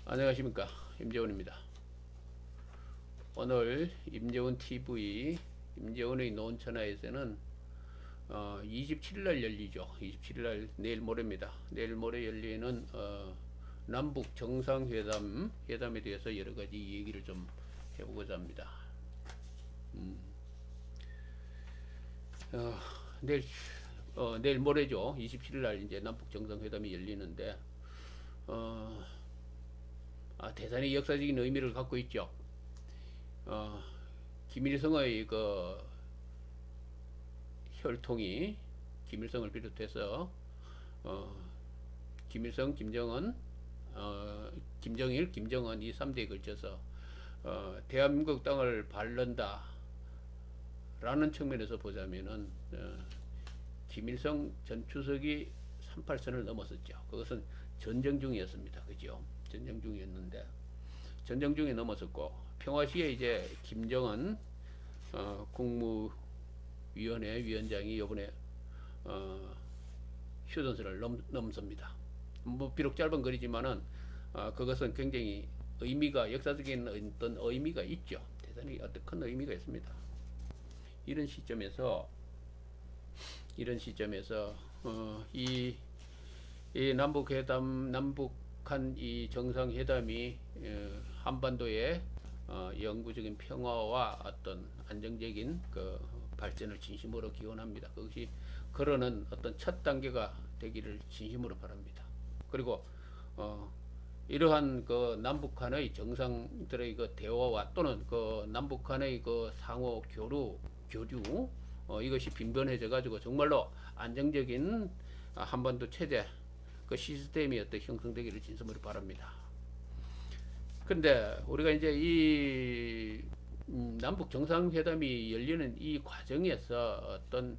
안녕하십니까, 임재훈입니다. 오늘 임재훈 TV 임재훈의 논천하에서는 27일날 열리죠. 27일날 내일 모레입니다. 내일 모레 열리는 남북 정상회담에 대해서 여러가지 얘기를 좀 해보고자 합니다. 내일 모레죠. 27일날 이제 남북 정상회담이 열리는데 대단히 역사적인 의미를 갖고 있죠. 김일성의 그 혈통이 김일성을 비롯해서 김일성, 김정은, 김정일, 김정은 이 3대에 걸쳐서 대한민국 땅을 밟는다 라는 측면에서 보자면은 김일성 전 추석이 38선을 넘었었죠. 그것은 전쟁 중이었습니다. 그죠? 전쟁 중이었는데 전쟁 중에 넘었었고, 평화시에 이제 김정은 국무위원회 위원장이 요번에 휴전선을 넘습니다. 뭐 비록 짧은 거리지만은 그것은 굉장히 의미가, 역사적인 어떤 의미가 있죠. 대단히 어떤 큰 의미가 있습니다. 이런 시점에서 이 남북한 이 정상회담이 한반도의 영구적인 평화와 어떤 안정적인 그 발전을 진심으로 기원합니다. 그것이 그러는 어떤 첫 단계가 되기를 진심으로 바랍니다. 그리고 이러한 그 남북한의 정상들의 그 대화와 또는 그 남북한의 그 상호 교류 이것이 빈번해져 가지고 정말로 안정적인 한반도 체제 그 시스템이 어떤 형성되기를 진심으로 바랍니다. 근데 우리가 이제 이 남북 정상회담이 열리는 이 과정에서 어떤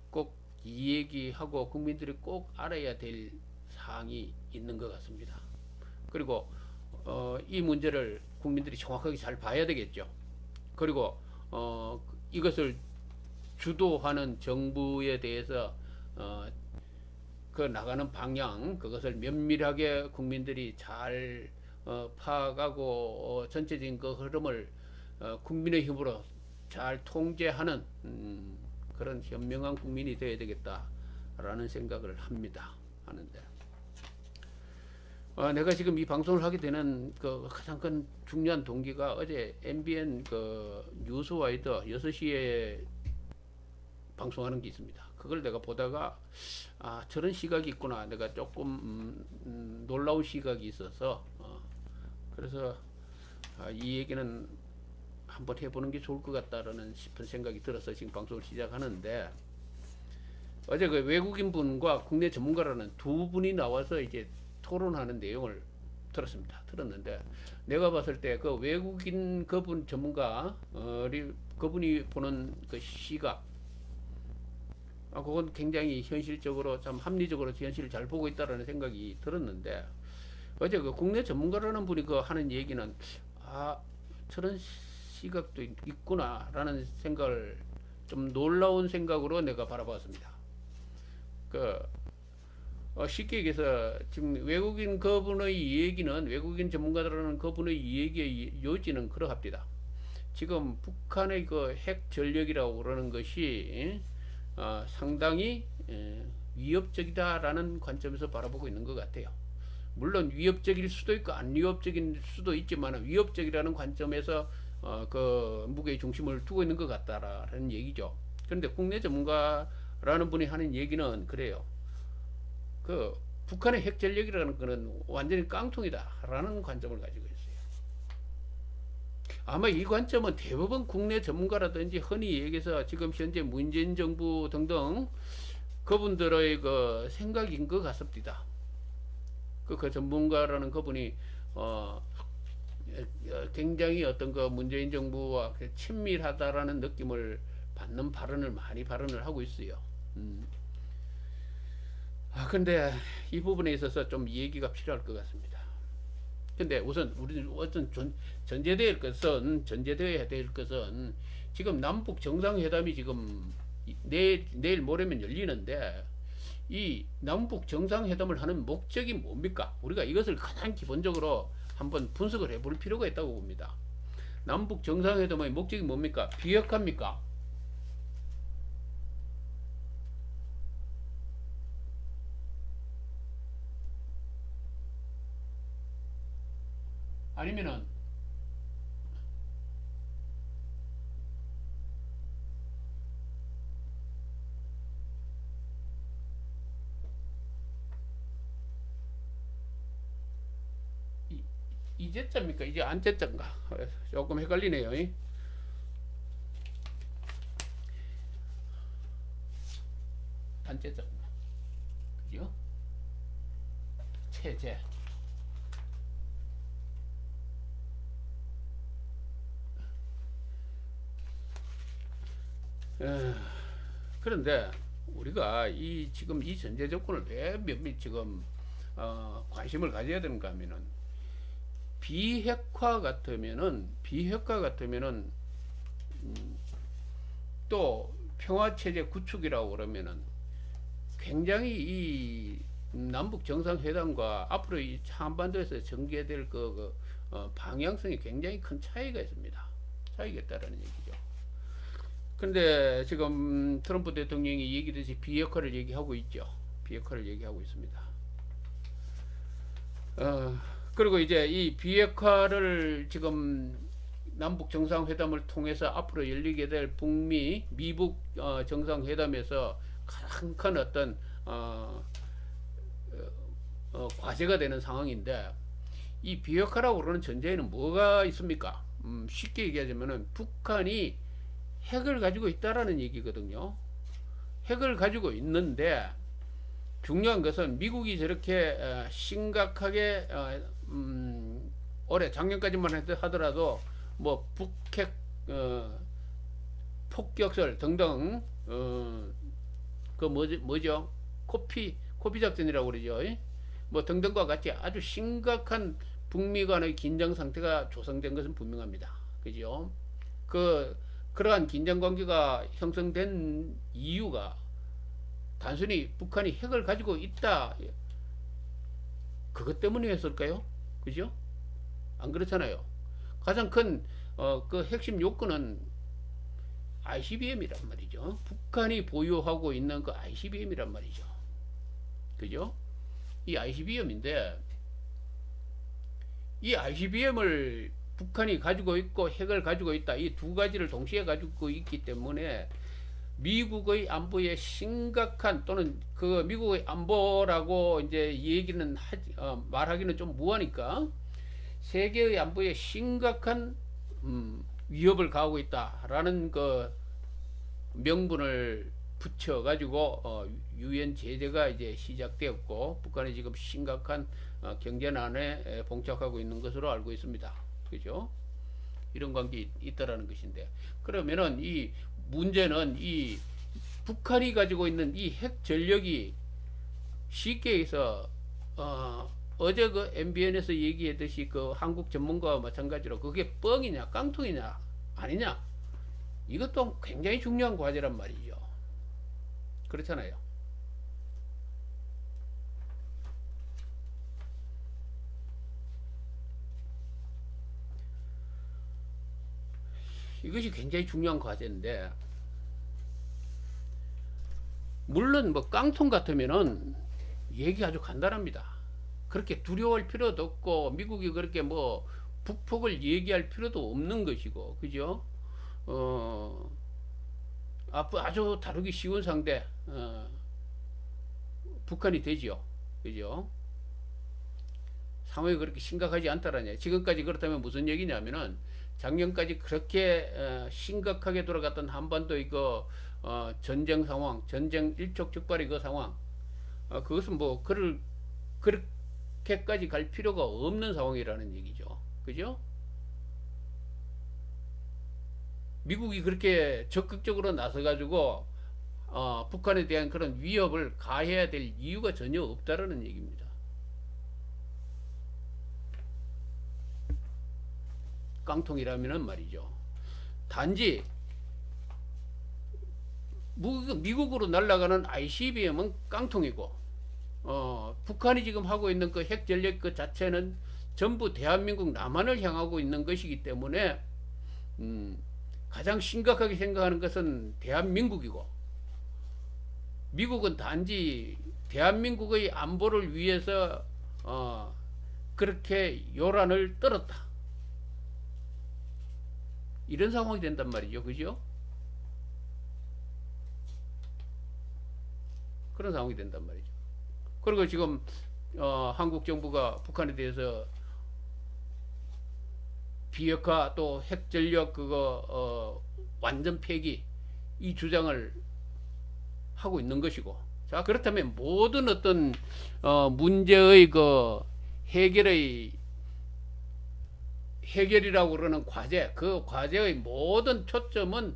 꼭 이 얘기하고 국민들이 꼭 알아야 될 사항이 있는 것 같습니다. 그리고 이 문제를 국민들이 정확하게 잘 봐야 되겠죠. 그리고 이것을 주도하는 정부에 대해서 그 나가는 방향, 그것을 면밀하게 국민들이 잘 파악하고 전체적인 그 흐름을 국민의 힘으로 잘 통제하는 그런 현명한 국민이 되어야 되겠다라는 생각을 하는데 내가 지금 이 방송을 하게 되는 그 가장 큰 중요한 동기가 어제 MBN 그 뉴스와이드 6시에 방송하는 게 있습니다. 그걸 내가 보다가 저런 시각이 있구나. 내가 조금 놀라운 시각이 있어서 그래서 이 얘기는 한번 해보는 게 좋을 것 같다라는 싶은 생각이 들어서 지금 방송을 시작하는데, 어제 그 외국인 분과 국내 전문가라는 두 분이 나와서 이제 토론하는 내용을 들었는데 내가 봤을 때 그 외국인 그분 전문가 그분이 보는 그 시각, 그건 굉장히 현실적으로 참 합리적으로 현실을 잘 보고 있다라는 생각이 들었는데, 어제 그 국내 전문가라는 분이 그 하는 얘기는 저런 시각도 있구나라는 생각을, 좀 놀라운 생각으로 내가 바라봤습니다. 쉽게 얘기해서 지금 외국인 전문가라는 그분의 얘기의 요지는 그러합니다. 지금 북한의 그 핵 전력이라고 그러는 것이 상당히 위협적이다라는 관점에서 바라보고 있는 것 같아요. 물론 위협적일 수도 있고 안 위협적일 수도 있지만 위협적이라는 관점에서 그 무게의 중심을 두고 있는 것 같다라는 얘기죠. 그런데 국내 전문가라는 분이 하는 얘기는 그래요. 그 북한의 핵 전력이라는 것은 완전히 깡통이다라는 관점을 가지고 있어요. 아마 이 관점은 대부분 국내 전문가라든지 흔히 얘기해서 지금 현재 문재인 정부 등등 그분들의 그 생각인 것 같습니다. 그 전문가라는 그분이 굉장히 어떤 그 문재인 정부와 친밀하다라는 느낌을 받는 많이 발언을 하고 있어요. 근데 이 부분에 있어서 좀 얘기가 필요할 것 같습니다. 근데 우선 우리는 어떤 전제되어야 될 것은 지금 남북 정상회담이 지금 내일 모레면 열리는데 이 남북 정상회담을 하는 목적이 뭡니까? 우리가 이것을 가장 기본적으로 한번 분석을 해볼 필요가 있다고 봅니다. 남북 정상회담의 목적이 뭡니까? 비핵화입니까? 아니면은 이제자입니까? 이제 안제자인가? 조금 헷갈리네요. 안제자인가? 그죠? 체제. 그런데 우리가 이 지금 이 전제 조건을 왜 몇몇 지금 관심을 가져야 되는가 하면은 비핵화 같으면은 또 평화 체제 구축이라고 그러면은 굉장히 이 남북 정상회담과 앞으로 이 한반도에서 전개될 방향성이 굉장히 큰 차이가 있습니다. 차이가 있다라는 얘기죠. 근데 지금 트럼프 대통령이 얘기듯이 비핵화를 얘기하고 있죠. 비핵화를 얘기하고 있습니다. 그리고 이제 이 비핵화를 지금 남북 정상회담을 통해서 앞으로 열리게 될 북미 미북 정상회담에서 가장 큰 어떤 과제가 되는 상황인데, 이 비핵화라고 그러는 전제에는 뭐가 있습니까? 쉽게 얘기하자면은 북한이 핵을 가지고 있다라는 얘기거든요. 핵을 가지고 있는데 중요한 것은 미국이 저렇게 심각하게 올해 작년까지만 하더라도 뭐 북핵 폭격설 등등 그 뭐죠? 코피 작전이라고 그러죠. 뭐 등등과 같이 아주 심각한 북미 간의 긴장 상태가 조성된 것은 분명합니다. 그죠? 그러한 긴장 관계가 형성된 이유가 단순히 북한이 핵을 가지고 있다 그것 때문이었을까요? 그죠? 안 그렇잖아요. 가장 큰 그 핵심 요건은 ICBM이란 말이죠. 북한이 보유하고 있는 그 ICBM이란 말이죠. 그죠? 이 ICBM인데 이 ICBM을 북한이 가지고 있고 핵을 가지고 있다, 이 두 가지를 동시에 가지고 있기 때문에 미국의 안보에 심각한, 또는 그 미국의 안보라고 이제 얘기는 말하기는 좀 무하니까 세계의 안보에 심각한 위협을 가하고 있다라는 그 명분을 붙여 가지고 유엔 제재가 이제 시작되었고, 북한이 지금 심각한 경제난에 봉착하고 있는 것으로 알고 있습니다. 그죠? 이런 관계 있다라는 것인데, 그러면은 이 문제는 이 북한이 가지고 있는 이 핵 전력이 쉽게 해서 어제 그 MBN에서 얘기했듯이 그 한국 전문가와 마찬가지로 그게 뻥이냐 깡통이냐 아니냐, 이것도 굉장히 중요한 과제란 말이죠. 그렇잖아요. 이것이 굉장히 중요한 과제인데, 물론 뭐 깡통 같으면은 얘기 아주 간단합니다. 그렇게 두려워할 필요도 없고 미국이 그렇게 뭐 북폭을 얘기할 필요도 없는 것이고, 그죠? 아주 다루기 쉬운 상대 북한이 되지요. 그죠? 상황이 그렇게 심각하지 않다라냐. 지금까지 그렇다면 무슨 얘기냐면은 작년까지 그렇게 심각하게 돌아갔던 한반도의 그 전쟁 상황, 전쟁 일촉즉발의 그 상황, 그것은 뭐 그렇게까지 갈 필요가 없는 상황이라는 얘기죠. 그죠? 미국이 그렇게 적극적으로 나서가지고 북한에 대한 그런 위협을 가해야 될 이유가 전혀 없다라는 얘기입니다. 깡통이라면은 말이죠. 단지 미국으로 날아가는 ICBM은 깡통이고, 북한이 지금 하고 있는 그 핵 전력 그 자체는 전부 대한민국 남한을 향하고 있는 것이기 때문에 가장 심각하게 생각하는 것은 대한민국이고, 미국은 단지 대한민국의 안보를 위해서 그렇게 요란을 떨었다, 이런 상황이 된단 말이죠. 그죠? 그런 상황이 된단 말이죠. 그리고 지금 한국 정부가 북한에 대해서 비핵화 또 핵전력 그거 완전 폐기, 이 주장을 하고 있는 것이고, 자, 그렇다면 모든 어떤 문제의 그 해결이라고 그러는 과제, 그 과제의 모든 초점은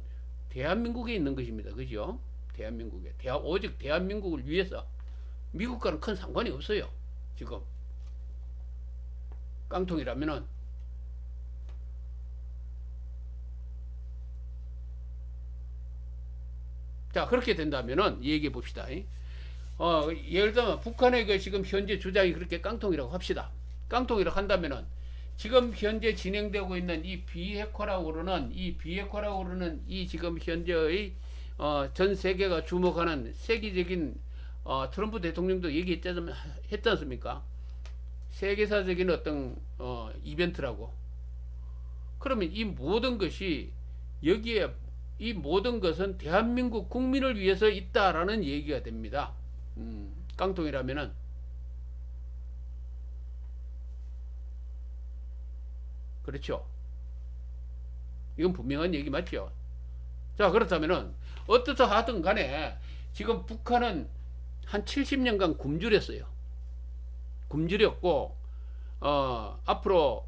대한민국에 있는 것입니다. 그죠? 대한민국에. 오직 대한민국을 위해서, 미국과는 큰 상관이 없어요. 지금 깡통이라면은. 자, 그렇게 된다면은 얘기해 봅시다. 예를 들면 북한의 그 지금 현재 주장이 그렇게 깡통이라고 합시다. 깡통이라고 한다면은 지금 현재 진행되고 있는 이 비핵화라고 그러는 이 지금 현재의 전 세계가 주목하는 세계적인, 트럼프 대통령도 얘기했지 않습니까? 세계사적인 어떤 이벤트라고. 그러면 이 모든 것이, 여기에 이 모든 것은 대한민국 국민을 위해서 있다라는 얘기가 됩니다. 깡통이라면은. 그렇죠. 이건 분명한 얘기 맞죠? 자, 그렇다면은 어떻다 하든 간에 지금 북한은 한 70년간 굶주렸어요. 굶주렸고, 앞으로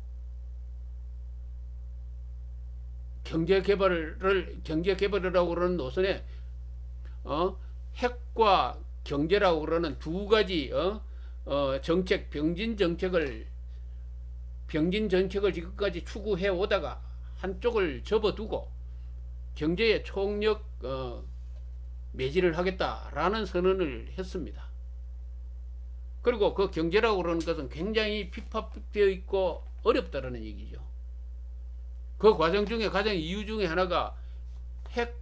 경제개발이라고 그러는 노선에 핵과 경제라고 그러는 두 가지 정책, 병진 정책을 지금까지 추구해 오다가 한쪽을 접어두고 경제에 총력 매진을 하겠다라는 선언을 했습니다. 그리고 그 경제라고 그러는 것은 굉장히 핍박되어 있고 어렵다라는 얘기죠. 그 과정 중에 가장 이유 중에 하나가 핵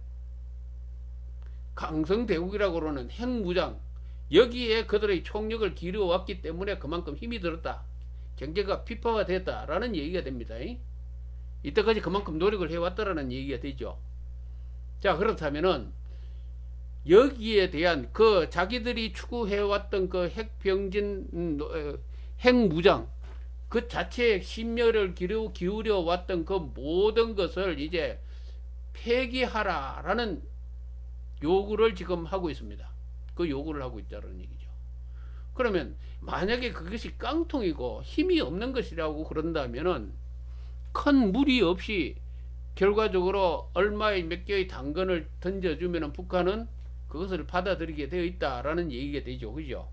강성대국이라고 그러는 핵무장, 여기에 그들의 총력을 기울여왔기 때문에 그만큼 힘이 들었다, 경제가 피파화됐다라는 얘기가 됩니다. 이때까지 그만큼 노력을 해왔다라는 얘기가 되죠. 자, 그렇다면은 여기에 대한 그 자기들이 추구해왔던 그 핵병진, 핵무장 그 자체에 심혈을 기울여 왔던 그 모든 것을 이제 폐기하라라는 요구를 지금 하고 있습니다. 그 요구를 하고 있다는 얘기죠. 그러면 만약에 그것이 깡통이고 힘이 없는 것이라고 그런다면은 큰 무리 없이 결과적으로 얼마의 몇 개의 당근을 던져주면은 북한은 그것을 받아들이게 되어 있다라는 얘기가 되죠. 그죠?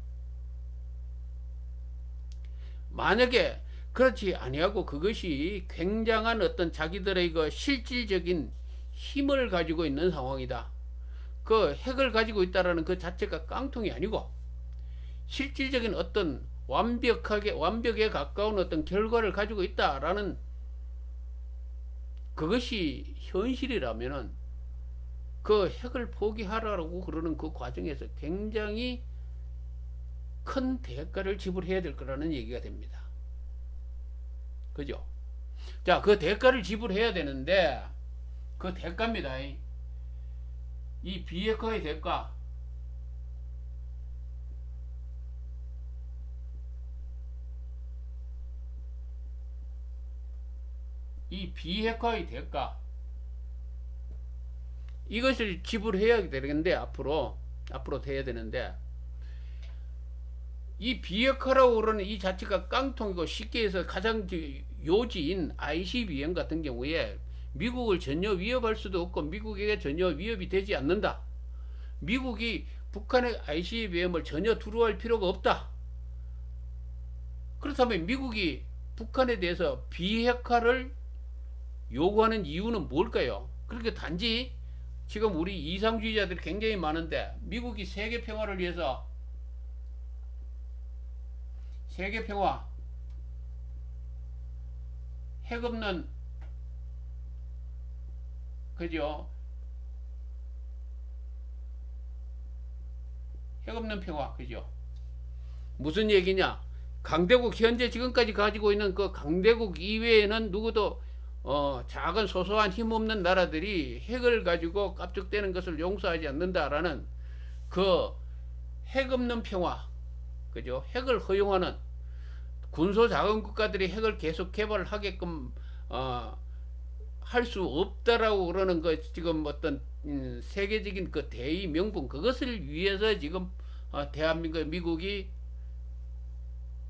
만약에 그렇지 아니하고 그것이 굉장한 어떤 자기들의 그 실질적인 힘을 가지고 있는 상황이다, 그 핵을 가지고 있다라는 그 자체가 깡통이 아니고 실질적인 어떤 완벽에 가까운 어떤 결과를 가지고 있다라는, 그것이 현실이라면은 그 핵을 포기하라고 그러는 그 과정에서 굉장히 큰 대가를 지불해야 될 거라는 얘기가 됩니다. 그죠? 자, 그 대가를 지불해야 되는데 그 대가입니다. 이 비핵화의 대가, 이 비핵화의 대가, 이것을 지불해야 되는데 앞으로 해야 되는데, 이 비핵화라고 그러는 이 자체가 깡통이고, 쉽게 해서 가장 요지인 ICBM 같은 경우에 미국을 전혀 위협할 수도 없고 미국에게 전혀 위협이 되지 않는다, 미국이 북한의 ICBM을 전혀 두려워할 필요가 없다. 그렇다면 미국이 북한에 대해서 비핵화를 요구하는 이유는 뭘까요? 그렇게 단지 지금 우리 이상주의자들이 굉장히 많은데 미국이 세계 평화를 위해서 세계 평화 핵 없는 그죠? 핵 없는 평화 그죠? 무슨 얘기냐? 강대국 현재 지금까지 가지고 있는 그 강대국 이외에는 누구도 작은 소소한 힘없는 나라들이 핵을 가지고 깝죽대는 것을 용서하지 않는다라는 그 핵 없는 평화 그죠? 핵을 허용하는 군소 자금 국가들이 핵을 계속 개발하게끔 할 수 없다라고 그러는 거 지금 어떤 세계적인 그 대의 명분 그것을 위해서 지금 대한민국 미국이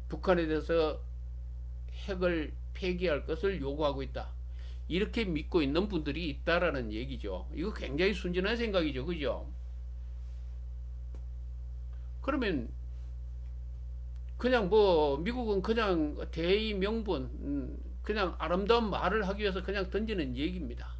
북한에 대해서 핵을 폐기할 것을 요구하고 있다. 이렇게 믿고 있는 분들이 있다라는 얘기죠. 이거 굉장히 순진한 생각이죠. 그죠? 그러면 그냥 뭐 미국은 그냥 대의 명분 그냥 아름다운 말을 하기 위해서 그냥 던지는 얘기입니다.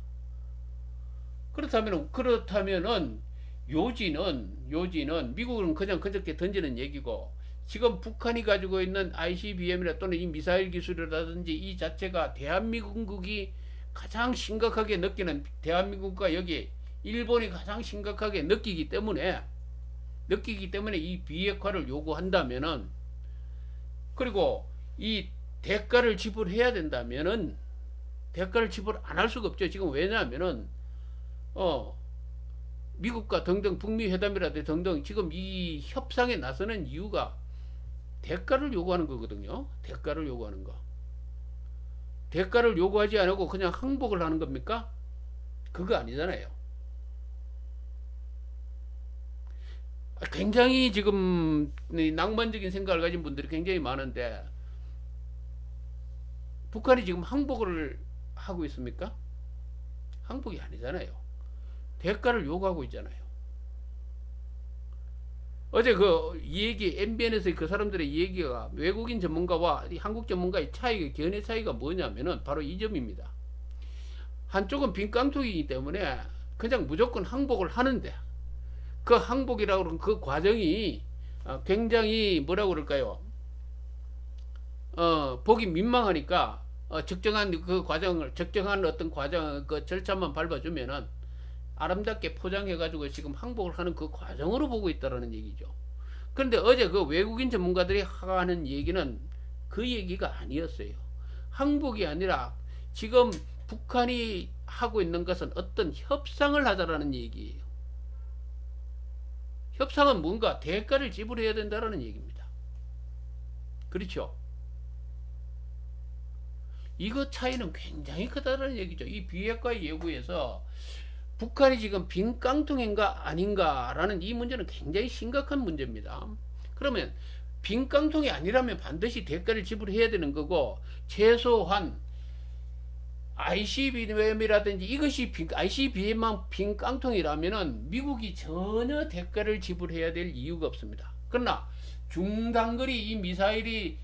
그렇다면은 요지는 미국은 그냥 그렇게 던지는 얘기고 지금 북한이 가지고 있는 ICBM이나 또는 이 미사일 기술이라든지 이 자체가 대한민국이 가장 심각하게 느끼는 대한민국과 여기 일본이 가장 심각하게 느끼기 때문에 이 비핵화를 요구한다면은 그리고 이 대가를 지불해야 된다면은 대가를 지불 안 할 수가 없죠. 지금 왜냐하면은 미국과 등등 북미 회담이라든지 등등 지금 이 협상에 나서는 이유가 대가를 요구하는 거거든요. 대가를 요구하는 거. 대가를 요구하지 않고 그냥 항복을 하는 겁니까? 그거 아니잖아요. 굉장히 지금 낭만적인 생각을 가진 분들이 굉장히 많은데 북한이 지금 항복을 하고 있습니까? 항복이 아니잖아요. 대가를 요구하고 있잖아요. 어제 이 얘기 MBN에서 그 사람들의 얘기가 외국인 전문가와 한국 전문가의 견해 차이가 뭐냐면은 바로 이 점입니다. 한쪽은 빈깡통이기 때문에 그냥 무조건 항복을 하는데 그 항복이라고 하는 그 과정이 굉장히 뭐라고 그럴까요? 보기 민망하니까 적정한 어떤 과정 그 절차만 밟아주면은 아름답게 포장해가지고 지금 항복을 하는 그 과정으로 보고 있다라는 얘기죠. 그런데 어제 그 외국인 전문가들이 하는 얘기는 그 얘기가 아니었어요. 항복이 아니라 지금 북한이 하고 있는 것은 어떤 협상을 하자라는 얘기예요. 협상은 뭔가 대가를 지불해야 된다라는 얘기입니다. 그렇죠? 이거 차이는 굉장히 크다라는 얘기죠. 이 비핵화의 예고에서 북한이 지금 빈깡통인가 아닌가라는 이 문제는 굉장히 심각한 문제입니다. 그러면 빈깡통이 아니라면 반드시 대가를 지불해야 되는 거고 최소한 ICBM이라든지 이것이 ICBM만 빈깡통이라면은 미국이 전혀 대가를 지불해야 될 이유가 없습니다. 그러나 중단거리 이 미사일이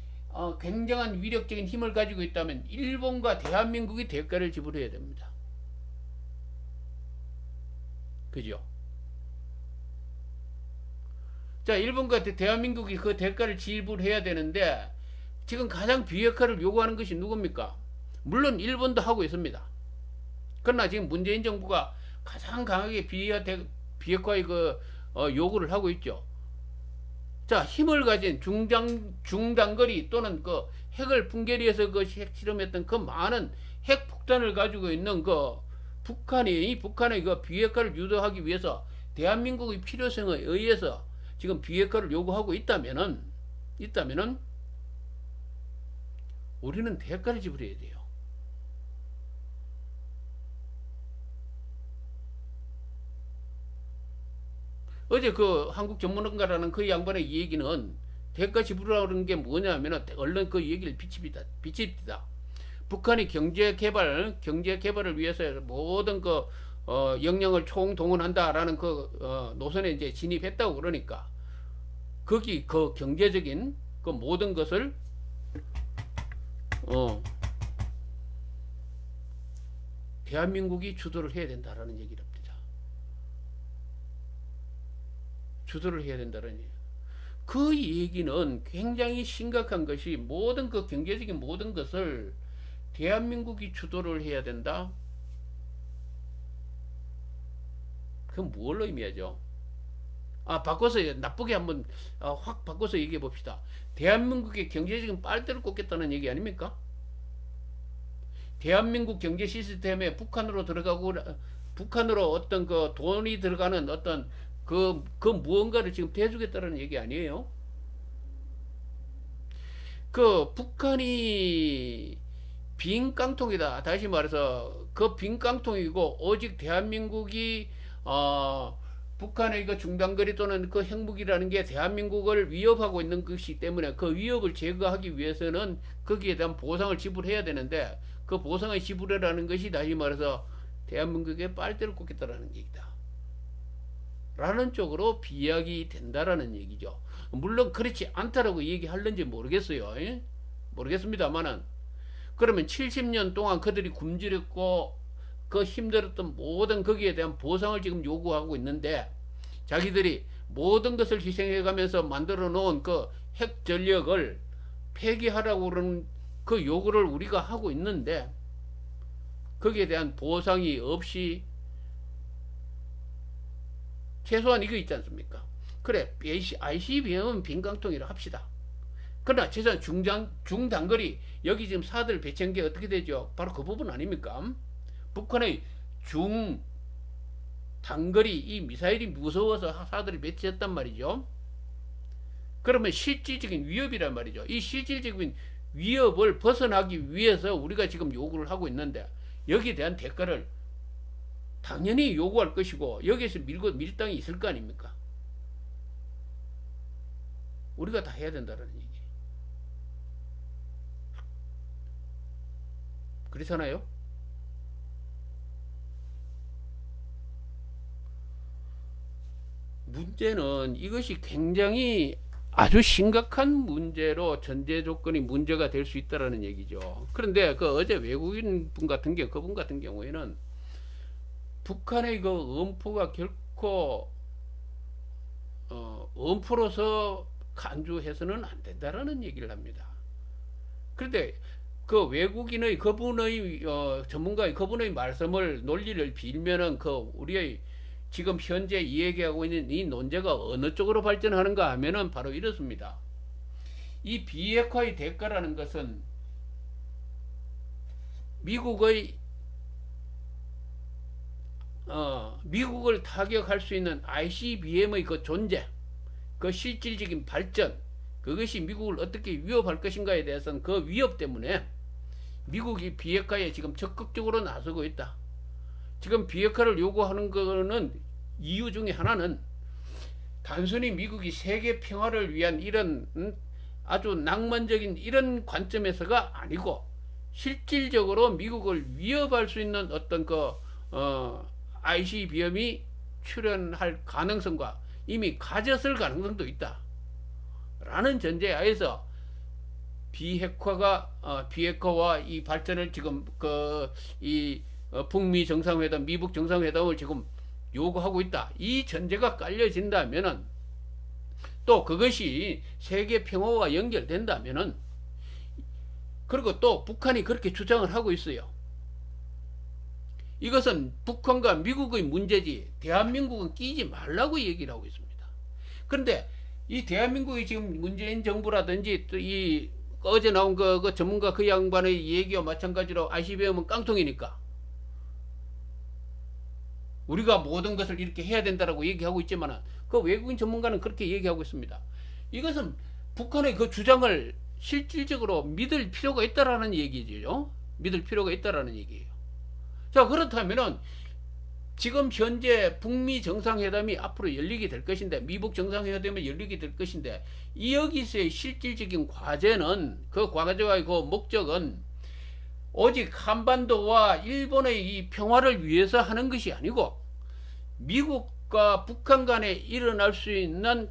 굉장한 위력적인 힘을 가지고 있다면 일본과 대한민국이 대가를 지불해야 됩니다. 그죠? 자, 일본과 대한민국이 그 대가를 지불해야 되는데 지금 가장 비핵화를 요구하는 것이 누굽니까? 물론 일본도 하고 있습니다. 그러나 지금 문재인 정부가 가장 강하게 비핵화의 요구를 하고 있죠. 자, 힘을 가진 중단거리 또는 그 핵을 풍계리에서 그 핵 실험했던 그 많은 핵 폭탄을 가지고 있는 북한의 그 비핵화를 유도하기 위해서 대한민국의 필요성에 의해서 지금 비핵화를 요구하고 있다면은 우리는 대가를 지불해야 돼요. 어제 그 한국 전문가라는 그 양반의 얘기는 대가 지불하는 게 뭐냐면은 얼른 그 얘기를 비칩니다. 북한이 경제 개발을 위해서 모든 역량을 총동원한다라는 노선에 이제 진입했다고 그러니까 거기 그 경제적인 그 모든 것을 대한민국이 주도를 해야 된다라는 얘기를 합니다. 주도를 해야 된다는 얘기예요. 그 얘기는 굉장히 심각한 것이 모든 그 경제적인 모든 것을 대한민국이 주도를 해야 된다. 그건 뭘 의미하죠? 바꿔서 나쁘게 한번 확 바꿔서 얘기해 봅시다. 대한민국의 경제적인 빨대를 꽂겠다는 얘기 아닙니까? 대한민국 경제 시스템에 북한으로 들어가고 북한으로 어떤 그 돈이 들어가는 어떤 그 무언가를 지금 대주겠다는 얘기 아니에요? 그 북한이 빈 깡통이다. 다시 말해서 그 빈 깡통이고 오직 대한민국이 북한의 그 중단거리 또는 그 핵무기라는 게 대한민국을 위협하고 있는 것이기 때문에 그 위협을 제거하기 위해서는 거기에 대한 보상을 지불해야 되는데 그 보상을 지불하라는 것이 다시 말해서 대한민국에 빨대를 꽂겠다라는 얘기다. 라는 쪽으로 비약이 된다라는 얘기죠. 물론 그렇지 않다라고 얘기할는지 모르겠어요. 모르겠습니다만은 그러면 70년 동안 그들이 굶주렸고 그 힘들었던 모든 거기에 대한 보상을 지금 요구하고 있는데 자기들이 모든 것을 희생해 가면서 만들어 놓은 그 핵 전력을 폐기하라고 그러는 그 요구를 우리가 하고 있는데 거기에 대한 보상이 없이 최소한 이거 있지 않습니까? 그래 ICBM은 빈깡통이라 합시다. 그러나 최소한 중단거리 여기 지금 사들 배치한 게 어떻게 되죠? 바로 그 부분 아닙니까? 북한의 중단거리 이 미사일이 무서워서 사들이 배치했단 말이죠. 그러면 실질적인 위협이란 말이죠. 이 실질적인 위협을 벗어나기 위해서 우리가 지금 요구를 하고 있는데 여기에 대한 대가를 당연히 요구할 것이고 여기에서 밀당이 있을 거 아닙니까? 우리가 다 해야 된다는 얘기. 그렇잖아요? 문제는 이것이 굉장히 아주 심각한 문제로 전제 조건이 문제가 될 수 있다라는 얘기죠. 그런데 그 어제 외국인 분 같은 경우, 그분 같은 경우에는 북한의 그 엄포가 결코 엄포로서 간주해서는 안 된다라는 얘기를 합니다. 그런데 그 외국인의 그분의 전문가의 그분의 말씀을 논리를 빌면은 그 우리의 지금 현재 이야기하고 있는 이 논제가 어느 쪽으로 발전하는가 하면은 바로 이렇습니다. 이 비핵화의 대가라는 것은 미국을 타격할 수 있는 ICBM의 그 존재, 그 실질적인 발전, 그것이 미국을 어떻게 위협할 것인가에 대해서는 그 위협 때문에 미국이 비핵화에 지금 적극적으로 나서고 있다. 지금 비핵화를 요구하는 거는 이유 중에 하나는 단순히 미국이 세계 평화를 위한 이런 아주 낭만적인 이런 관점에서가 아니고 실질적으로 미국을 위협할 수 있는 어떤 그 ICBM이 출현할 가능성과 이미 가졌을 가능성도 있다. 라는 전제하에서 비핵화와 이 발전을 지금 북미 정상회담, 미북 정상회담을 지금 요구하고 있다. 이 전제가 깔려진다면은 또 그것이 세계 평화와 연결된다면은 그리고 또 북한이 그렇게 주장을 하고 있어요. 이것은 북한과 미국의 문제지 대한민국은 끼지 말라고 얘기를 하고 있습니다. 그런데 이 대한민국이 지금 문재인 정부라든지 또 이 어제 나온 그 전문가 그 양반의 얘기와 마찬가지로 ICBM은 깡통이니까 우리가 모든 것을 이렇게 해야 된다라고 얘기하고 있지만 그 외국인 전문가는 그렇게 얘기하고 있습니다. 이것은 북한의 그 주장을 실질적으로 믿을 필요가 있다라는 얘기죠. 믿을 필요가 있다라는 얘기예요. 자, 그렇다면은 지금 현재 북미 정상회담이 앞으로 열리게 될 것인데 미북 정상회담이 열리게 될 것인데 이 여기서의 실질적인 과제는 그 과제와 그 목적은 오직 한반도와 일본의 이 평화를 위해서 하는 것이 아니고 미국과 북한 간에 일어날 수 있는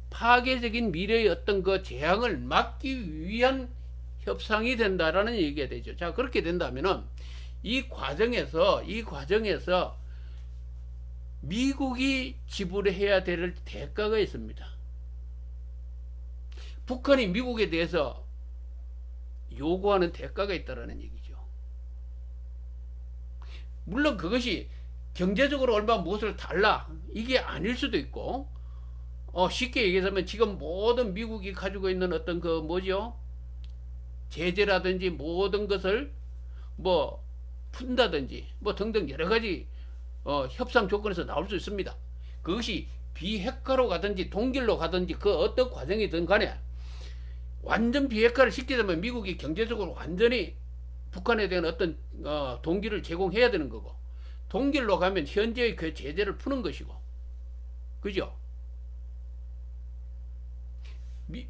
파괴적인 미래의 어떤 그 재앙을 막기 위한 협상이 된다라는 얘기가 되죠. 자, 그렇게 된다면은 이 과정에서 미국이 지불해야 될 대가가 있습니다. 북한이 미국에 대해서 요구하는 대가가 있다는 얘기죠. 물론 그것이 경제적으로 얼마 무엇을 달라 이게 아닐 수도 있고, 쉽게 얘기하자면 지금 모든 미국이 가지고 있는 어떤 그 뭐죠, 제재라든지 모든 것을 뭐 푼다든지 뭐 등등 여러 가지 협상 조건에서 나올 수 있습니다. 그것이 비핵화로 가든지 동결로 가든지 그 어떤 과정이든 간에 완전 비핵화를 시키자면 미국이 경제적으로 완전히 북한에 대한 어떤 동기를 제공해야 되는 거고, 동결로 가면 현재의 그 제재를 푸는 것이고, 그죠?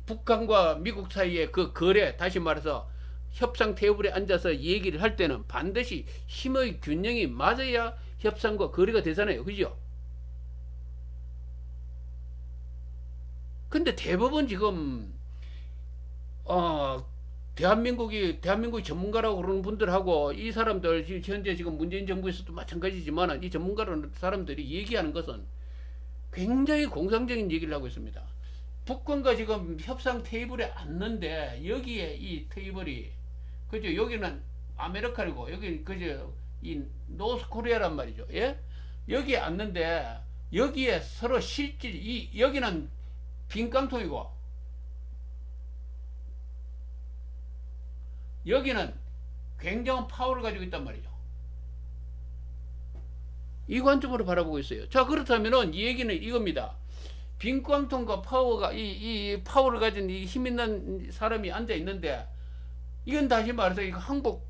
북한과 미국 사이의 그 거래, 다시 말해서 협상 테이블에 앉아서 얘기를 할 때는 반드시 힘의 균형이 맞아야 협상과 거래가 되잖아요, 그죠? 근데 대부분 지금 대한민국이 전문가라고 그러는 분들하고 이 사람들 현재 지금 문재인 정부에서도 마찬가지지만 이 전문가라는 사람들이 얘기하는 것은 굉장히 공상적인 얘기를 하고 있습니다. 북한과 지금 협상 테이블에 앉는데 여기에 이 테이블이 그죠? 여기는 아메리카이고 여기 그죠? 이 노스 코리아란 말이죠. 예? 여기에 앉는데 여기에 서로 실질 여기는 빈 깡통이고 여기는 굉장한 파워를 가지고 있단 말이죠. 이 관점으로 바라보고 있어요. 자, 그렇다면은 이 얘기는 이겁니다. 빈 깡통과 파워가 이 파워를 가진 이 힘 있는 사람이 앉아 있는데, 이건 다시 말해서 이거 한국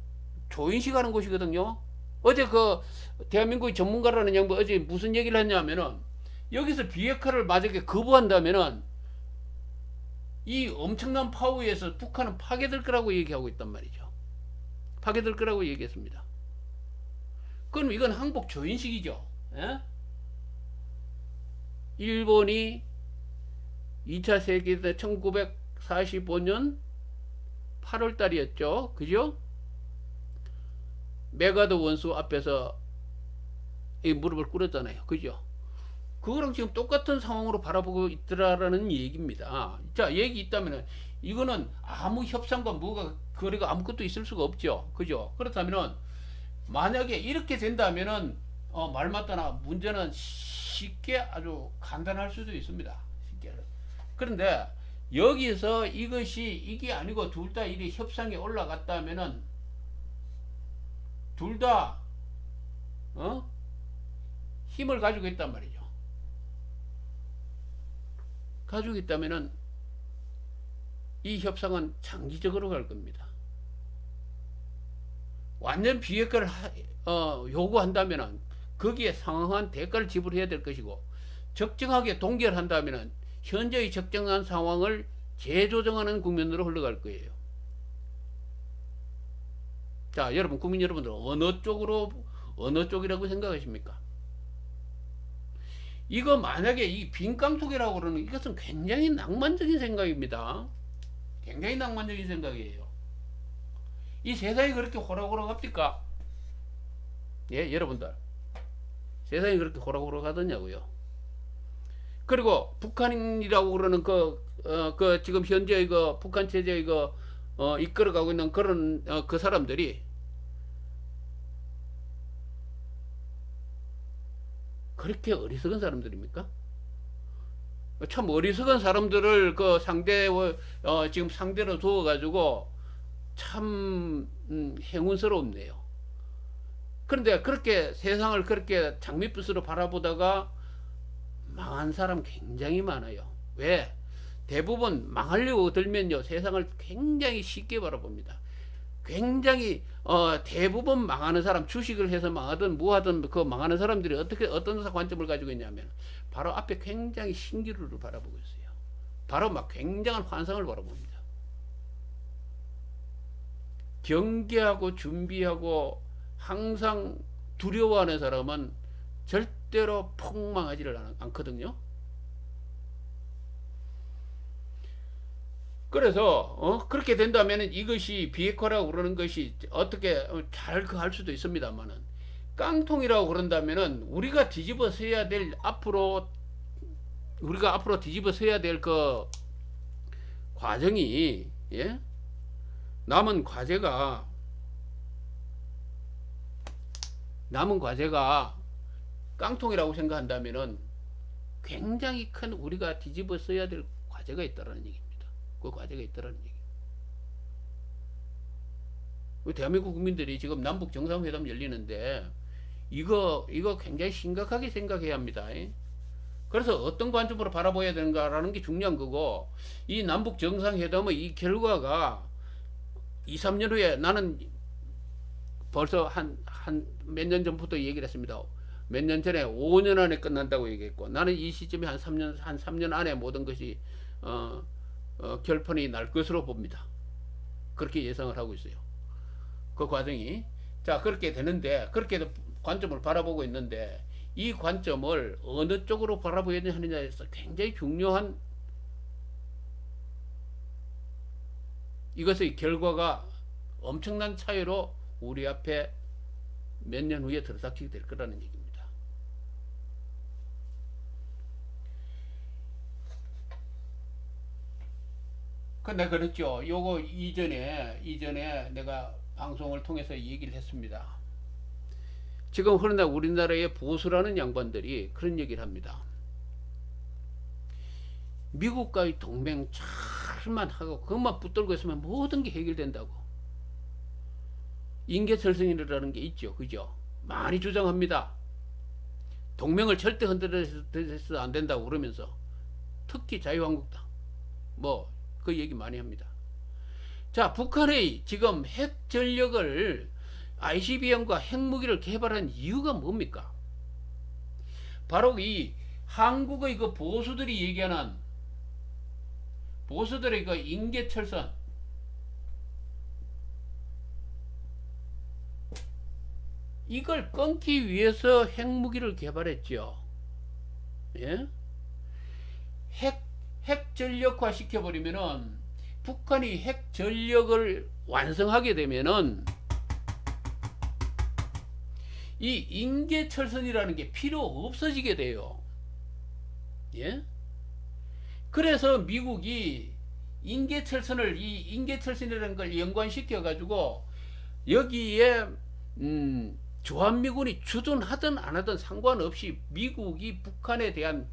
조인식 하는 곳이거든요. 어제 그 대한민국의 전문가라는 양반 어제 무슨 얘기를 했냐면은, 여기서 비핵화를 만약에 거부한다면은 이 엄청난 파워에서 북한은 파괴될 거라고 얘기하고 있단 말이죠. 파괴될 거라고 얘기했습니다. 그럼 이건 한국 조인식이죠. 예? 일본이 2차 세계대전 1945년 8월 달이었죠. 그죠? 메가드 원수 앞에서 이 무릎을 꿇었잖아요. 그죠? 그거랑 지금 똑같은 상황으로 바라보고 있더라라는 얘기입니다. 자, 얘기 있다면은 이거는 아무 협상과 뭐가 거래가 아무것도 있을 수가 없죠. 그죠? 그렇다면은 만약에 이렇게 된다면은 말 맞다나 문제는 쉽게 아주 간단할 수도 있습니다. 쉽게. 그런데 여기서 이게 아니고 둘 다 이리 협상에 올라갔다면은 둘 다 힘을 가지고 있단 말이죠. 가지고 있다면은 이 협상은 장기적으로 갈 겁니다. 완전 비핵화를 요구한다면은 거기에 상응한 대가를 지불해야 될 것이고, 적정하게 동결한다면은 현재의 적정한 상황을 재조정하는 국면으로 흘러갈 거예요. 자, 여러분, 국민 여러분들 어느 쪽이라고 생각하십니까? 이거 만약에 이 빈깡통이라고 그러는 이것은 굉장히 낭만적인 생각입니다. 굉장히 낭만적인 생각이에요. 이 세상이 그렇게 호락호락합니까? 예, 여러분들. 세상이 그렇게 호락호락 하더냐고요. 그리고 북한이라고 그러는 그 지금 현재 그 북한 체제 이끌어가고 있는 그런 그 사람들이 그렇게 어리석은 사람들입니까? 참 어리석은 사람들을 지금 상대로 두어 가지고 참 행운스럽네요. 그런데 그렇게 세상을 그렇게 장밋빛으로 바라보다가 망한 사람 굉장히 많아요. 왜? 대부분 망하려고 들면요, 세상을 굉장히 쉽게 바라봅니다. 굉장히 대부분 망하는 사람, 주식을 해서 망하든 뭐하든 그 망하는 사람들이 어떤 관점을 가지고 있냐면 바로 앞에 굉장히 신기루를 바라보고 있어요. 바로 막 굉장한 환상을 바라봅니다. 경계하고 준비하고 항상 두려워하는 사람은 절대로 폭망하지를 않거든요. 그래서 그렇게 된다면 이것이 비핵화라고 그러는 것이 어떻게 잘 할 수도 있습니다만은, 깡통이라고 그런다면은 우리가 뒤집어 서야 될 우리가 앞으로 뒤집어 서야 될 그 과정이, 예? 남은 과제가 깡통이라고 생각한다면은 굉장히 큰 우리가 뒤집어 써야 될 과제가 있다라는 얘기입니다. 그 과제가 있다라는 얘기. 대한민국 국민들이 지금 남북 정상회담 열리는데 이거 굉장히 심각하게 생각해야 합니다. 그래서 어떤 관점으로 바라봐야 되는가라는 게 중요한 거고, 이 남북 정상회담의 이 결과가 2, 3년 후에, 나는 벌써 한 몇 년 전부터 얘기를 했습니다. 몇 년 전에 5년 안에 끝난다고 얘기했고, 나는 이 시점에 한 3년 안에 모든 것이 결판이 날 것으로 봅니다. 그렇게 예상을 하고 있어요. 그 과정이. 자, 그렇게 되는데, 그렇게 관점을 바라보고 있는데, 이 관점을 어느 쪽으로 바라봐야 하느냐에서 굉장히 중요한, 이것의 결과가 엄청난 차이로 우리 앞에 몇 년 후에 들어닥치게 될 거라는 얘기입니다. 근데 그랬죠. 요거 이전에 내가 방송을 통해서 얘기를 했습니다. 지금 그러나 우리나라의 보수라는 양반들이 그런 얘기를 합니다. 미국과의 동맹 잘만 하고 그것만 붙들고 있으면 모든 게 해결된다고. 인계철성이라는 게 있죠. 그죠? 많이 주장합니다. 동맹을 절대 흔들어서 안 된다고 그러면서, 특히 자유한국당 그 얘기 많이 합니다. 자, 북한의 지금 핵 전력을 ICBM과 핵무기를 개발한 이유가 뭡니까? 바로 이 한국의 그 보수들이 얘기하는, 보수들의 그 인계철선, 이걸 끊기 위해서 핵무기를 개발했죠. 예? 핵 전력화 시켜버리면은, 북한이 핵 전력을 완성하게 되면은 이 인계철선이라는 게 필요 없어지게 돼요. 예? 그래서 미국이 인계철선을, 이 인계철선이라는 걸 연관시켜 가지고 여기에 주한미군이 주둔하든 안 하든 상관없이 미국이 북한에 대한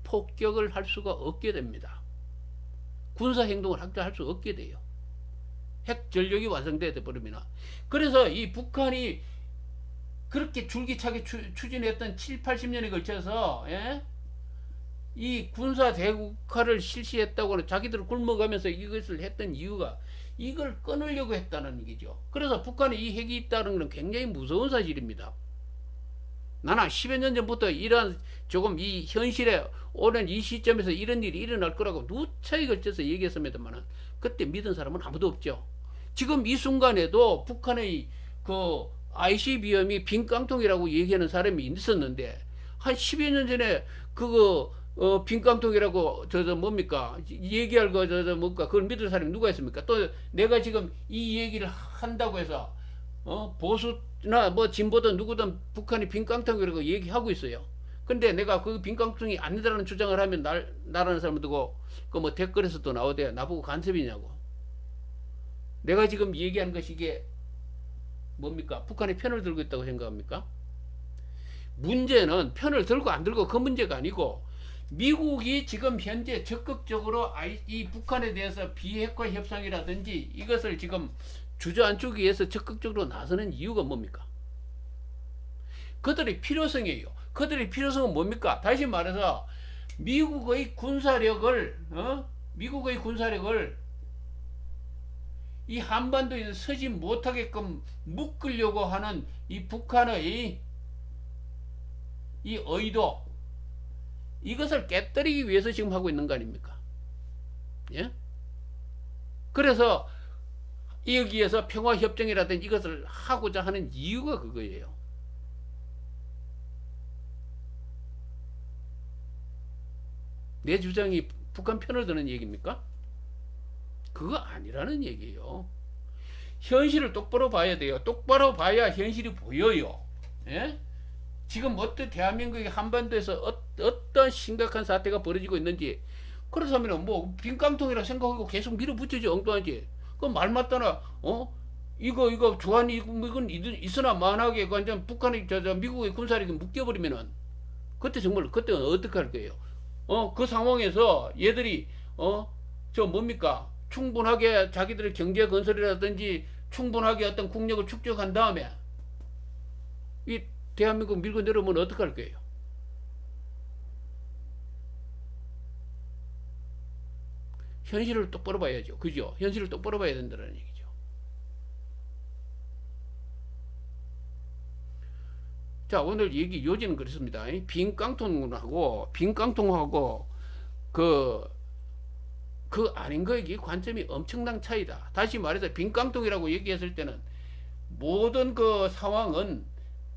폭격을 할 수가 없게 됩니다. 군사행동을 할 수 없게 돼요. 핵 전력이 완성돼 버리면. 그래서 이 북한이 그렇게 줄기차게 추진했던 7, 80년에 걸쳐서, 예? 이 군사 대국화를 실시했다고 자기들 굶어가면서 이것을 했던 이유가 이걸 끊으려고 했다는 얘기죠. 그래서 북한에 이 핵이 있다는 건 굉장히 무서운 사실입니다. 나는 10여 년 전부터 이런 조금 이 현실에 오는 이 시점에서 이런 일이 일어날 거라고 누차히 걸쳐서 얘기했습니다만, 그때 믿은 사람은 아무도 없죠. 지금 이 순간에도 북한의 그 ICBM이 빈 깡통이라고 얘기하는 사람이 있었는데, 한 10여 년 전에 그거 빈 깡통이라고 뭡니까 얘기할 거 뭡니까 그걸 믿을 사람이 누가 있습니까? 또 내가 지금 이 얘기를 한다고 해서 보수나 진보든 누구든 북한이 빈 깡통이라고 얘기하고 있어요. 근데 내가 그 빈 깡통이 아니다라는 주장을 하면 나라는 사람 두고 그 댓글에서 또 나오대. 나보고 간섭이냐고. 내가 지금 얘기하는 것이 이게 뭡니까? 북한이 편을 들고 있다고 생각합니까? 문제는 편을 들고 안 들고 그 문제가 아니고, 미국이 지금 현재 적극적으로 이 북한에 대해서 비핵화 협상이라든지 이것을 지금 주저앉히기 위해서 적극적으로 나서는 이유가 뭡니까? 그들의 필요성이에요. 그들의 필요성은 뭡니까? 다시 말해서 미국의 군사력을 이 한반도에 서지 못하게끔 묶으려고 하는 이 북한의 이 의도, 이것을 깨뜨리기 위해서 지금 하고 있는 거 아닙니까? 예? 그래서 여기에서 평화협정이라든지 이것을 하고자 하는 이유가 그거예요. 내 주장이 북한 편을 드는 얘기입니까? 그거 아니라는 얘기예요. 현실을 똑바로 봐야 돼요. 똑바로 봐야 현실이 보여요. 예? 지금 어떤 대한민국의 한반도에서 어떤 심각한 사태가 벌어지고 있는지, 그렇다면 뭐 빈깡통이라 생각하고 계속 밀어붙이지 엉뚱하지. 그 말 맞다나 이거 주한이 이건 있으나 만하게 완전 북한이 저 미국의 군사력이 묶여버리면은 그때 정말 그때는 어떻게 할 거예요? 그 상황에서 얘들이 저 뭡니까? 충분하게 자기들의 경제 건설이라든지 충분하게 어떤 국력을 축적한 다음에 이 대한민국 밀고 내려오면 어떻게 할 거예요? 현실을 똑바로 봐야죠. 그죠? 현실을 똑바로 봐야 된다는 얘기죠. 자, 오늘 얘기 요지는 그렇습니다. 빈깡통하고 그 아닌 거에 관점이 엄청난 차이다. 다시 말해서 빈깡통이라고 얘기했을 때는 모든 그 상황은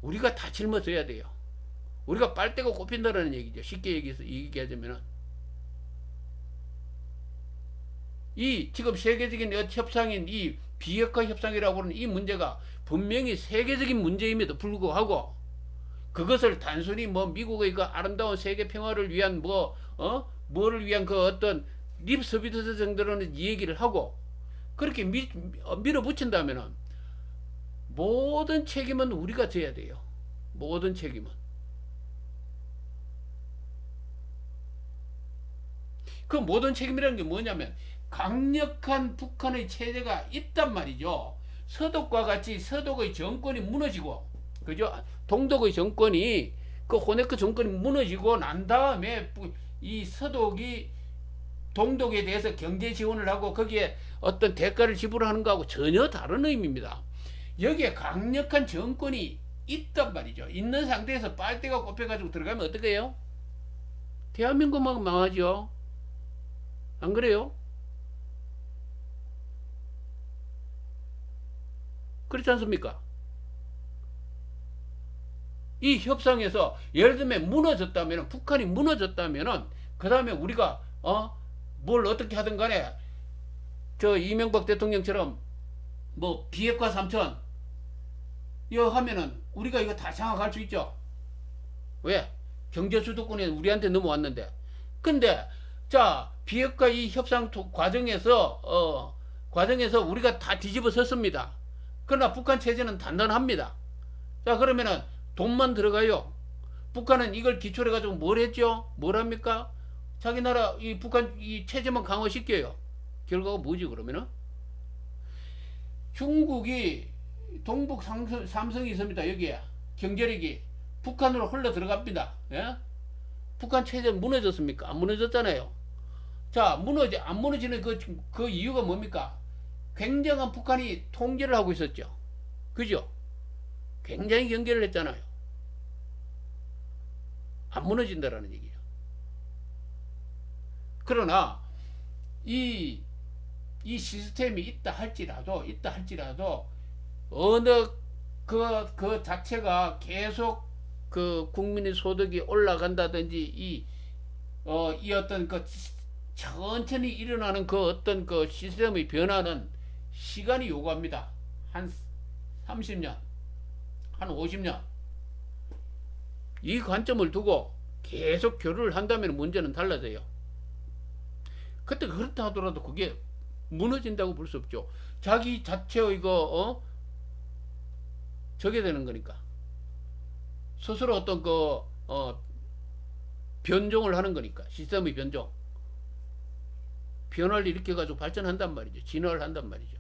우리가 다 짊어져야 돼요. 우리가 빨대가 꼽힌다는 얘기죠. 쉽게 얘기하자면은 이 지금 세계적인 협상인 이 비핵화 협상이라고 하는 이 문제가 분명히 세계적인 문제임에도 불구하고 그것을 단순히 뭐 미국의 그 아름다운 세계 평화를 위한 뭐를 위한 그 어떤 립 서비스 정도로는 이 얘기를 하고 그렇게 밀어붙인다면은 모든 책임은 우리가 져야 돼요. 모든 책임은. 그 모든 책임이라는 게 뭐냐면 강력한 북한의 체제가 있단 말이죠. 서독과 같이 서독의 정권이 무너지고, 그죠? 동독의 정권이 그 호네크 정권이 무너지고 난 다음에 이 서독이 동독에 대해서 경제 지원을 하고 거기에 어떤 대가를 지불하는 거하고 전혀 다른 의미입니다. 여기에 강력한 정권이 있단 말이죠. 있는 상태에서 빨대가 꼽혀가지고 들어가면 어떻게 해요? 대한민국만 망하죠. 안 그래요? 그렇지 않습니까? 이 협상에서 예를 들면 무너졌다면, 북한이 무너졌다면은 그 다음에 우리가 뭘 어떻게 하든 간에 저 이명박 대통령처럼 뭐 비핵화 3천 이거 하면은 우리가 이거 다 장악할 수 있죠. 왜? 경제 주도권이 우리한테 넘어왔는데. 근데 자 비핵화 이 협상 과정에서 우리가 다 뒤집어 섰습니다. 그러나 북한 체제는 단단합니다. 자 그러면은 돈만 들어가요. 북한은 이걸 기초로 가지고 뭘 했죠? 뭘 합니까? 자기 나라 이 북한 이 체제만 강화시켜요. 결과가 뭐지 그러면은? 중국이 동북 삼성이 있습니다. 여기에 경제력이 북한으로 흘러 들어갑니다. 예? 북한 체제 무너졌습니까? 안 무너졌잖아요. 자 안 무너지는 그 이유가 뭡니까? 굉장한 북한이 통제를 하고 있었죠. 그죠? 굉장히 경계를 했잖아요. 안 무너진다라는 얘기예요. 그러나 이 시스템이 있다 할지라도 어느 그 자체가 계속 그 국민의 소득이 올라간다든지 이 어떤 그 천천히 일어나는 그 어떤 그 시스템의 변화는 시간이 요구합니다. 한 30년, 한 50년. 이 관점을 두고 계속 교류를 한다면 문제는 달라져요. 그때 그렇다 하더라도 그게 무너진다고 볼 수 없죠. 자기 자체의 저게 되는 거니까. 스스로 어떤 변종을 하는 거니까. 시스템의 변종. 변화를 일으켜가지고 발전한단 말이죠. 진화를 한단 말이죠.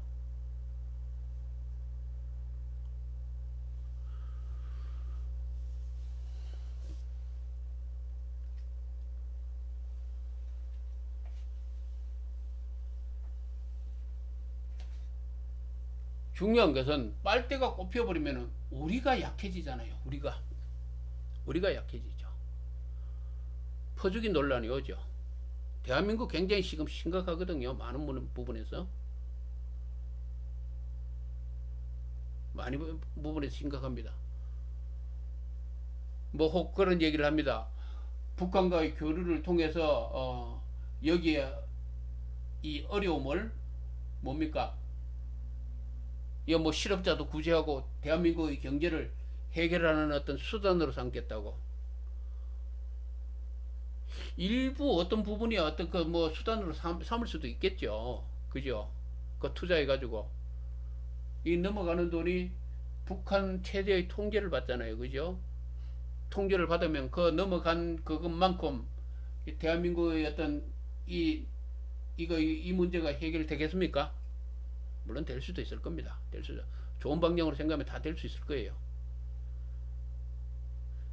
중요한 것은 빨대가 꼽혀버리면 우리가 약해지잖아요. 우리가 약해지죠. 퍼주기 논란이 오죠. 대한민국 굉장히 지금 심각하거든요. 많은 부분에서. 많은 부분에서 심각합니다. 뭐 혹 그런 얘기를 합니다. 북한과의 교류를 통해서 여기에 이 어려움을 뭡니까? 뭐 실업자도 구제하고 대한민국의 경제를 해결하는 어떤 수단으로 삼겠다고. 일부 어떤 부분이 어떤 그 뭐 수단으로 삼을 수도 있겠죠. 그죠? 그 투자해 가지고 이 넘어가는 돈이 북한 최대의 통제를 받잖아요. 그죠? 통제를 받으면 그 넘어간 그것만큼 대한민국의 어떤 이 문제가 해결되겠습니까? 물론 될 수도 있을 겁니다. 될 수도. 좋은 방향으로 생각하면 다 될 수 있을 거예요.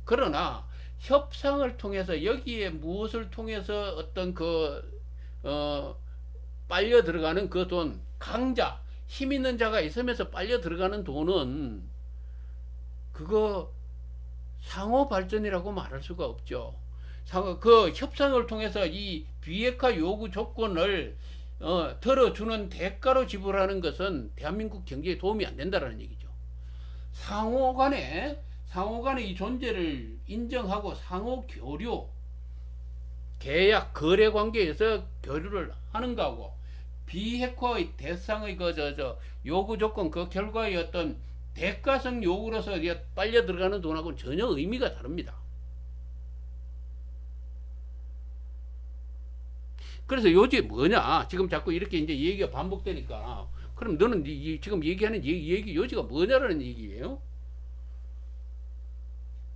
그러나 협상을 통해서 여기에 무엇을 통해서 어떤 빨려 들어가는 그 돈, 강자, 힘 있는 자가 있으면서 빨려 들어가는 돈은 그거 상호 발전이라고 말할 수가 없죠. 그 협상을 통해서 이 비핵화 요구 조건을 들어주는 대가로 지불하는 것은 대한민국 경제에 도움이 안 된다는 얘기죠. 상호간에 이 존재를 인정하고 상호 교류, 계약, 거래 관계에서 교류를 하는 거하고 비핵화의 대상의 요구 조건 그 결과의 어떤 대가성 요구로서 빨려 들어가는 돈하고는 전혀 의미가 다릅니다. 그래서 요즘 뭐냐? 지금 자꾸 이렇게 이제 얘기가 반복되니까 그럼 너는 지금 얘기하는 얘기 요지가 뭐냐라는 얘기예요.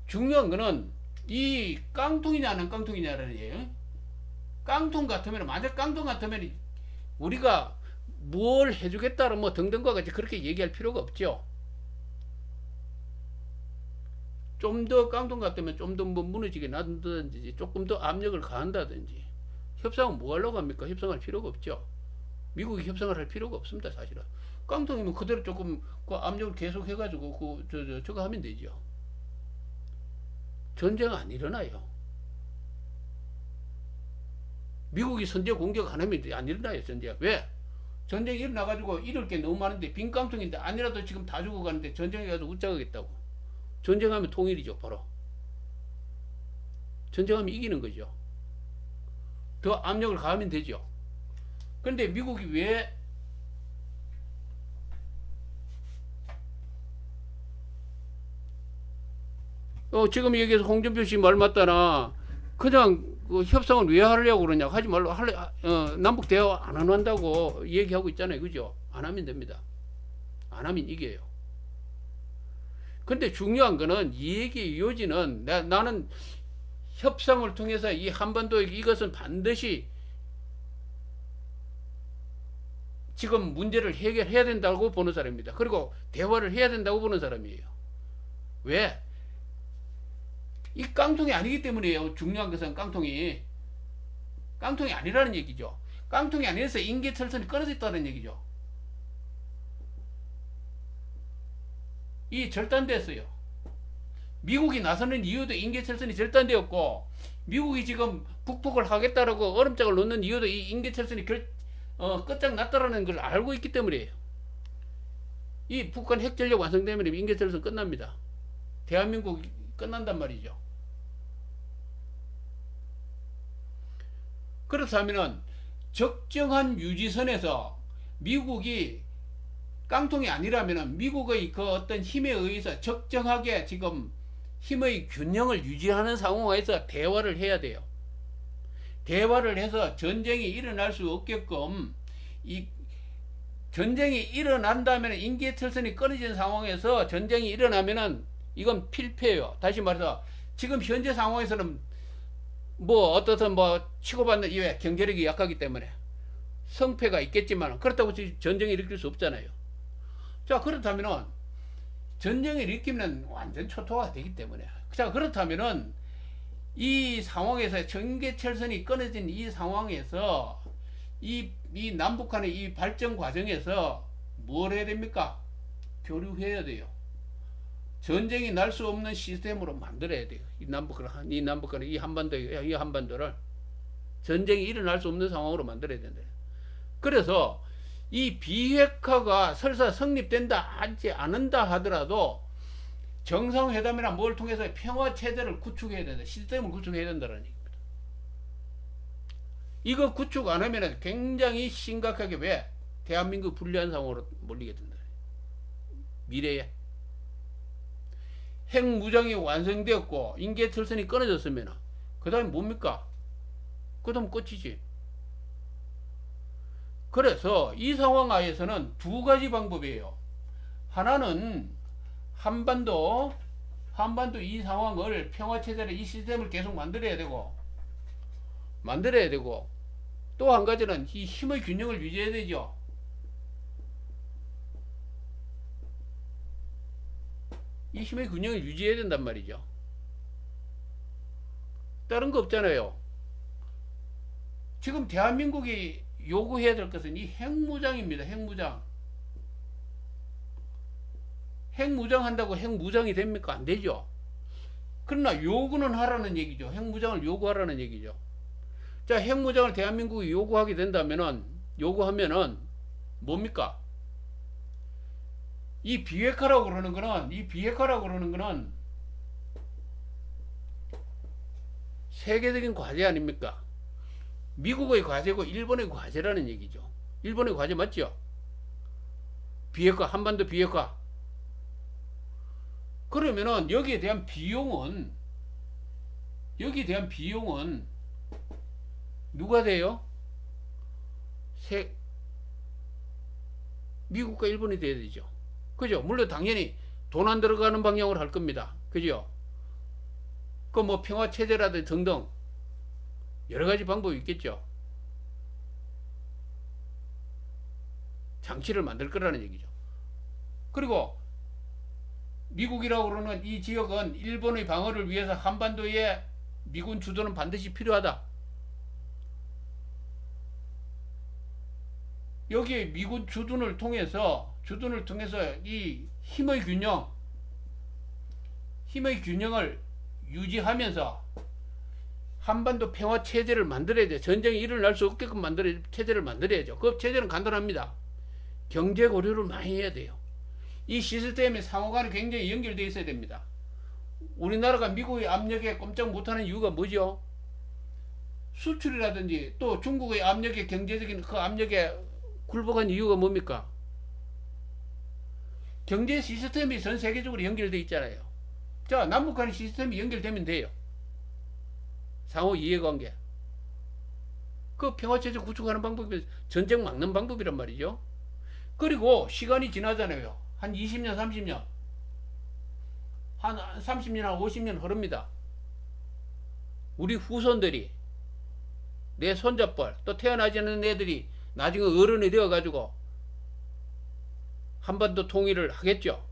중요한 거는 이 깡통이냐 안 깡통이냐라는 얘기예요. 깡통 같으면 만약 깡통 같으면 우리가 뭘 해주겠다는 뭐 등등과 같이 그렇게 얘기할 필요가 없죠. 좀 더 깡통 같으면 좀 더 뭐 무너지게 놔둔다든지 조금 더 압력을 가한다든지 협상은 뭐 하려고 합니까? 협상할 필요가 없죠. 미국이 협상을 할 필요가 없습니다. 사실은 깡통이면 그대로 조금 그 압력을 계속 해가지고 저거 하면 되죠. 전쟁 안 일어나요. 미국이 선제 공격 안 하면 안 일어나요. 전쟁. 왜? 전쟁이 일어나가지고 잃을 게 너무 많은데 빈 깡통인데 아니라도 지금 다 죽어가는데 전쟁에 가서 웃자가겠다고. 전쟁하면 통일이죠. 바로. 전쟁하면 이기는 거죠. 더 압력을 가하면 되죠. 그런데 미국이 왜 지금 얘기해서 홍준표 씨 말 맞다나 그냥 그 협상을 왜 하려고 그러냐 하지 말고 남북 대화 안 한다고 얘기하고 있잖아요. 그죠? 안 하면 됩니다. 안 하면 이겨요. 근데 중요한 거는 이 얘기의 요지는 나는 협상을 통해서 이 한반도 이것은 반드시 지금 문제를 해결해야 된다고 보는 사람입니다. 그리고 대화를 해야 된다고 보는 사람이에요. 왜? 이 깡통이 아니기 때문이에요. 중요한 것은 깡통이 아니라는 얘기죠. 깡통이 아니라서 인계철선이 끊어져 있다는 얘기죠. 이 절단됐어요. 미국이 나서는 이유도 인계철선이 절단되었고 미국이 지금 북폭을 하겠다라고 얼음장을 놓는 이유도 이 인계철선이 끝장났다라는 걸 알고 있기 때문이에요. 이 북한 핵전력 완성되면 인계철선 끝납니다. 대한민국 끝난단 말이죠. 그렇다면 적정한 유지선에서 미국이 깡통이 아니라면 미국의 그 어떤 힘에 의해서 적정하게 지금 힘의 균형을 유지하는 상황에서 대화를 해야 돼요. 대화를 해서 전쟁이 일어날 수 없게끔 이 전쟁이 일어난다면 인계철선이 끊어진 상황에서 전쟁이 일어나면은 이건 필패예요. 다시 말해서 지금 현재 상황에서는 뭐 어떻든 뭐 치고받는 이외에 경제력이 약하기 때문에 성패가 있겠지만 그렇다고 전쟁을 일으킬 수 없잖아요. 자, 그렇다면은 전쟁을 일으키면 완전 초토화가 되기 때문에 자, 그렇다면은 이 상황에서 전개철선이 끊어진 이 상황에서 이 남북한의 이 발전 과정에서 뭘 해야 됩니까? 교류해야 돼요. 전쟁이 날 수 없는 시스템으로 만들어야 돼요. 이 남북한, 이 한반도를 전쟁이 일어날 수 없는 상황으로 만들어야 된다. 그래서 이 비핵화가 설사 성립된다 하지 않는다 하더라도 정상회담이나 뭘 통해서 평화 체제를 구축해야 된다. 시스템을 구축해야 된다는 얘기입니다. 이거 구축 안 하면 굉장히 심각하게 왜 대한민국 불리한 상황으로 몰리게 된다. 미래에 핵무장이 완성되었고 인계철선이 끊어졌으면 그 다음에 뭡니까? 그 다음 끝이지. 그래서 이 상황 하에서는 두 가지 방법이에요. 하나는 한반도 이 상황을 평화체제를 이 시스템을 계속 만들어야 되고 또 한 가지는 이 힘의 균형을 유지해야 되죠. 이 힘의 균형을 유지해야 된단 말이죠. 다른 거 없잖아요. 지금 대한민국이 요구해야 될 것은 이 핵무장입니다. 핵무장 한다고 핵무장이 됩니까? 안 되죠. 그러나 요구는 하라는 얘기죠. 핵무장을 요구하라는 얘기죠. 자, 핵무장을 대한민국이 요구하면은 뭡니까? 이 비핵화라고 그러는 거는 세계적인 과제 아닙니까? 미국의 과제고 일본의 과제라는 얘기죠. 일본의 과제 맞죠? 비핵화, 한반도 비핵화. 그러면은 여기에 대한 비용은 누가 돼요? 미국과 일본이 돼야 되죠. 그죠? 물론 당연히 돈 안 들어가는 방향으로 할 겁니다. 그죠? 그 뭐 평화체제라든지 등등 여러 가지 방법이 있겠죠. 장치를 만들 거라는 얘기죠. 그리고 미국이라고 그러는 이 지역은 일본의 방어를 위해서 한반도에 미군 주도는 반드시 필요하다. 여기에 미군 주둔을 통해서 이 힘의 균형을 유지하면서 한반도 평화 체제를 만들어야 돼. 전쟁이 일어날 수 없게끔 체제를 만들어야죠. 그 체제는 간단합니다. 경제 고려를 많이 해야 돼요. 이 시스템이 상호간에 굉장히 연결되어 있어야 됩니다. 우리나라가 미국의 압력에 꼼짝 못하는 이유가 뭐죠? 수출이라든지 또 중국의 압력에 경제적인 그 압력에 굴복한 이유가 뭡니까? 경제 시스템이 전 세계적으로 연결되어 있잖아요. 자, 남북한의 시스템이 연결되면 돼요. 상호 이해관계. 그 평화체제 구축하는 방법이 전쟁 막는 방법이란 말이죠. 그리고 시간이 지나잖아요. 한 20년, 30년. 한 30년, 한 50년 흐릅니다. 우리 후손들이, 내 손자뻘, 또 태어나지 않는 애들이 나중에 어른이 되어가지고 한반도 통일을 하겠죠.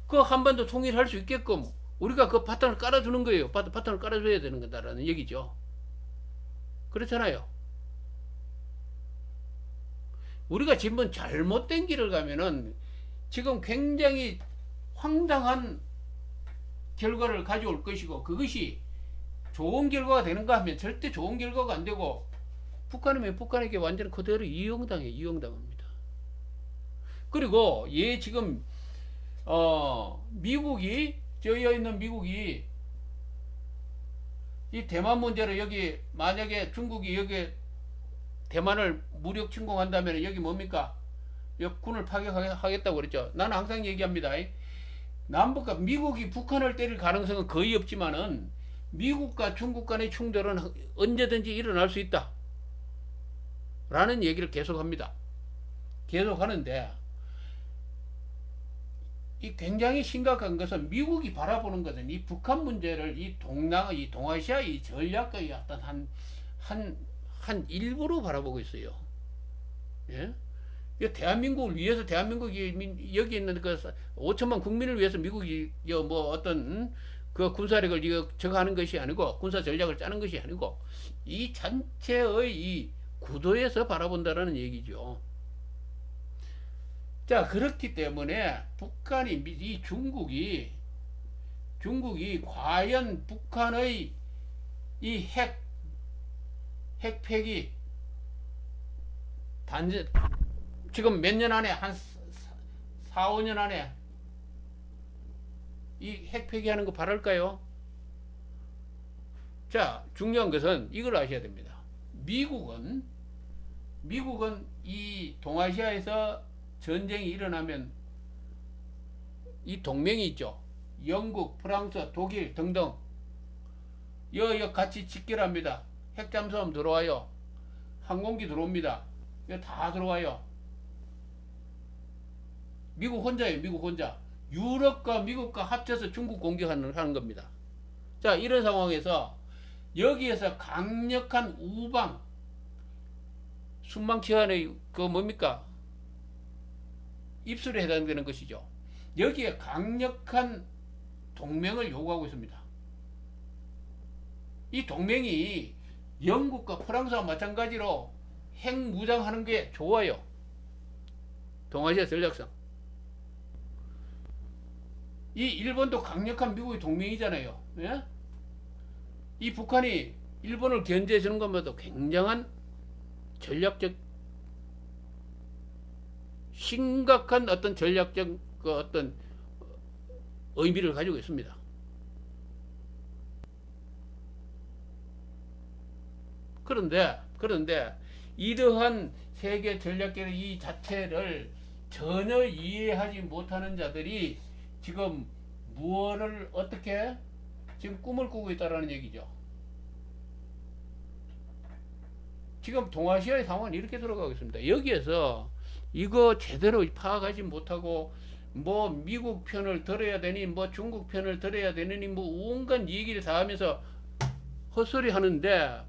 그 한반도 통일할 수 있게끔 우리가 그 바탕을 깔아주는 거예요. 바탕을 깔아줘야 되는 거다라는 얘기죠. 그렇잖아요. 우리가 지금 잘못된 길을 가면은 지금 굉장히 황당한 결과를 가져올 것이고, 그것이 좋은 결과가 되는가 하면 절대 좋은 결과가 안 되고, 북한이면 북한에게 완전 그대로 이용당합니다. 그리고 지금 미국이, 저기에 있는 미국이 이 대만 문제로 여기 만약에 중국이 여기 대만을 무력 침공한다면 여기 뭡니까? 여기 군을 파격하겠다고 그랬죠. 나는 항상 얘기합니다. 남북과 미국이 북한을 때릴 가능성은 거의 없지만은 미국과 중국 간의 충돌은 언제든지 일어날 수 있다 라는 얘기를 계속합니다. 계속하는데 이 굉장히 심각한 것은 미국이 바라보는 것은 이 북한 문제를 이 동아시아 이 전략의 어떤 한 일부로 바라보고 있어요. 예? 대한민국을 위해서, 대한민국이 여기 있는 그 5천만 국민을 위해서 미국이 뭐 어떤 그 군사력을 저거 하는 것이 아니고, 군사 전략을 짜는 것이 아니고, 이 전체의 이 구도에서 바라본다라는 얘기죠. 자, 그렇기 때문에 이 중국이 과연 북한의 이 핵폐기 지금 몇 년 안에 한 4, 5년 안에 이 핵폐기하는 거 바랄까요? 자, 중요한 것은 이걸 아셔야 됩니다. 미국은 이 동아시아에서 전쟁이 일어나면 이 동맹이 있죠. 영국, 프랑스, 독일 등등 여 같이 직결합니다. 핵잠수함 들어와요. 항공기 들어옵니다. 이거 다 들어와요. 미국 혼자예요. 미국 혼자. 유럽과 미국과 합쳐서 중국 공격하는 겁니다. 자, 이런 상황에서 여기에서 강력한 우방 순방치안의 그 뭡니까? 입술에 해당되는 것이죠. 여기에 강력한 동맹을 요구하고 있습니다. 이 동맹이 영국과 프랑스와 마찬가지로 핵무장하는 게 좋아요. 동아시아 전략상. 이 일본도 강력한 미국의 동맹이잖아요. 예? 이 북한이 일본을 견제해 주는 것마다 굉장한 전략적 심각한 어떤 전략적 그 어떤 의미를 가지고 있습니다. 그런데 이러한 세계 전략계의 이 자체를 전혀 이해하지 못하는 자들이 지금 무엇을 어떻게 지금 꿈을 꾸고 있다라는 얘기죠. 지금 동아시아의 상황은 이렇게 돌아가고 있습니다. 여기에서 이거 제대로 파악하지 못하고 뭐 미국 편을 들어야 되니 뭐 중국 편을 들어야 되느니 뭐 온갖 얘기를 다 하면서 헛소리 하는데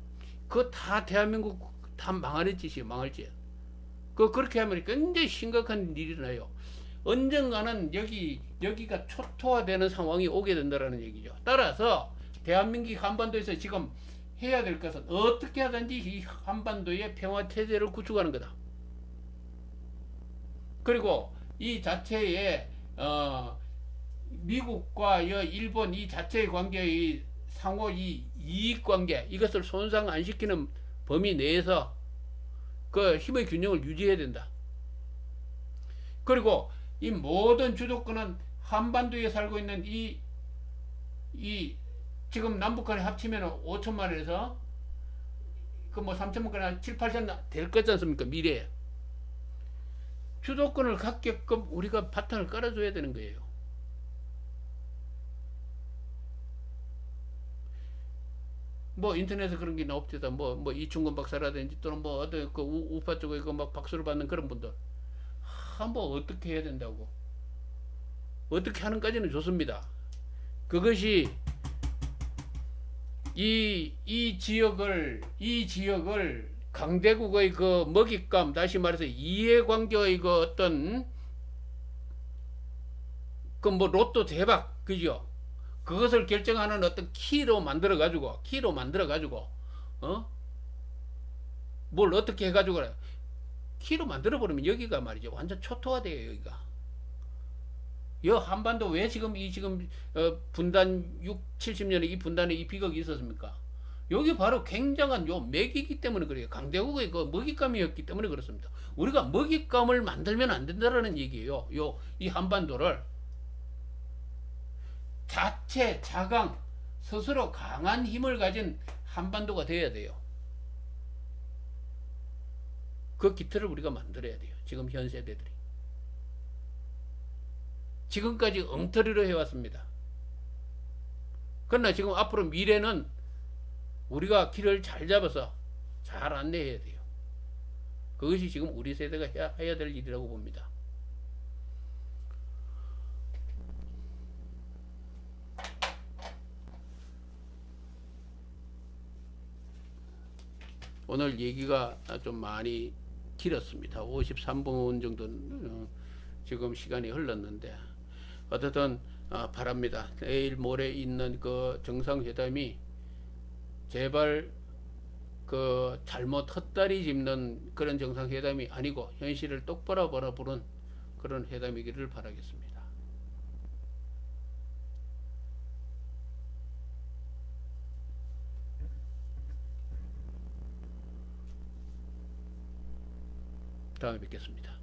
그거 다 대한민국 다 망할 짓이에요. 망할 짓. 그렇게 하면 굉장히 심각한 일이 일어나요. 언젠가는 여기가 초토화되는 상황이 오게 된다라는 얘기죠. 따라서 대한민국 한반도에서 지금 해야 될 것은 어떻게 하든지 이 한반도의 평화 체제를 구축하는 거다. 그리고 이 자체의 미국과 일본 이 자체의 관계의 상호 이 이익 관계 이것을 손상 안 시키는 범위 내에서 그 힘의 균형을 유지해야 된다. 그리고 이 모든 주도권은 한반도에 살고 있는 이 지금 남북한이 합치면 5천만에서 그 뭐 3천만까지 7, 8천 될 거지 않습니까? 미래에. 주도권을 갖게끔 우리가 바탕을 깔아줘야 되는 거예요. 뭐 인터넷에 그런 게 나옵니다. 뭐 이충근 박사라든지 또는 뭐 어떤 그 우파 쪽에 그 막 박수를 받는 그런 분들. 뭐 어떻게 해야 된다고. 어떻게 하는까지는 좋습니다. 그것이 이 지역을 강대국의 그 먹잇감, 다시 말해서 이해관계의 그 어떤 그 뭐 로또 대박, 그죠? 그것을 결정하는 어떤 키로 만들어 가지고 뭘 어떻게 해가지고 키로 만들어 버리면 여기가 말이죠 완전 초토화돼요. 여 한반도 왜 지금 분단 70년에 이 분단에 이 비극이 있었습니까? 여기 바로 굉장한 맥이기 때문에 그래요. 강대국의 그 먹잇감이었기 때문에 그렇습니다. 우리가 먹잇감을 만들면 안 된다라는 얘기예요. 이 한반도를 자체 자강 스스로 강한 힘을 가진 한반도가 되어야 돼요. 그 기틀을 우리가 만들어야 돼요. 지금 현 세대들이. 지금까지 엉터리로 해왔습니다. 그러나 지금 앞으로 미래는 우리가 길을 잘 잡아서 잘 안내해야 돼요. 그것이 지금 우리 세대가 해야 될 일이라고 봅니다. 오늘 얘기가 좀 많이 길었습니다. 53분 정도 지금 시간이 흘렀는데 어쨌든 바랍니다. 내일 모레 있는 그 정상회담이 제발 그 잘못 헛다리 짚는 그런 정상회담이 아니고 현실을 똑바로 바라보는 그런 회담이기를 바라겠습니다. 다음에 뵙겠습니다.